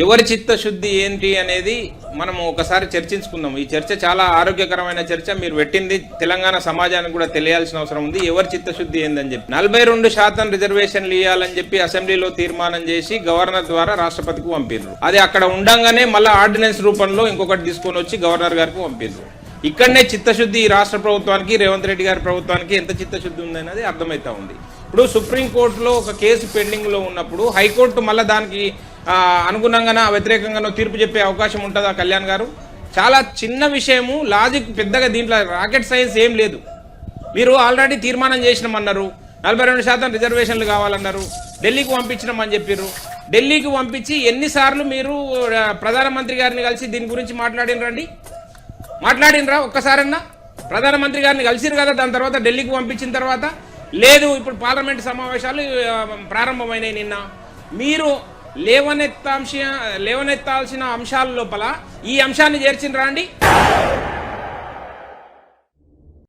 ఎవరి చిత్తశుద్ధి ఏంటి అనేది మనం ఒకసారి చర్చించుకుందాం. ఈ చర్చ చాలా ఆరోగ్యకరమైన చర్చ. మీరు పెట్టింది తెలంగాణ సమాజానికి కూడా తెలియాల్సిన అవసరం ఉంది. ఎవరి చిత్తశుద్ధి ఏందని చెప్పి 42% రిజర్వేషన్లు ఇవ్వాలని చెప్పి అసెంబ్లీలో తీర్మానం చేసి గవర్నర్ ద్వారా రాష్ట్రపతికి పంపిర్రు. అది అక్కడ ఉండంగానే మళ్ళీ ఆర్డినెన్స్ రూపంలో ఇంకొకటి తీసుకొని వచ్చి గవర్నర్ గారికి పంపిర్రు. ఇక్కడనే చిత్తశుద్ధి ఈ రాష్ట్ర ప్రభుత్వానికి, రేవంత్ రెడ్డి గారి ప్రభుత్వానికి ఎంత చిత్తశుద్ధి ఉందనేది అర్థమవుతా ఉంది. ఇప్పుడు సుప్రీంకోర్టులో ఒక కేసు పెండింగ్లో ఉన్నప్పుడు హైకోర్టు మళ్ళీ దానికి అనుగుణంగానో వ్యతిరేకంగానో తీర్పు చెప్పే అవకాశం ఉంటుందా కళ్యాణ్ గారు? చాలా చిన్న విషయము, లాజిక్ పెద్దగా దీంట్లో రాకెట్ సైన్స్ ఏం లేదు. మీరు ఆల్రెడీ తీర్మానం చేసినామన్నారు, 42% రిజర్వేషన్లు కావాలన్నారు, ఢిల్లీకి పంపించినామని చెప్పారు. ఢిల్లీకి పంపించి ఎన్నిసార్లు మీరు ప్రధానమంత్రి గారిని కలిసి దీని గురించి మాట్లాడినరా? ఒక్కసారన్నా ప్రధానమంత్రి గారిని కలిసిరు కదా. దాని తర్వాత ఢిల్లీకి పంపించిన తర్వాత లేదు. ఇప్పుడు పార్లమెంట్ సమావేశాలు ప్రారంభమైనాయి నిన్న. మీరు లేవనెత్తాల్సిన అంశాల లోపల ఈ అంశాన్ని చేర్చినరా అండి?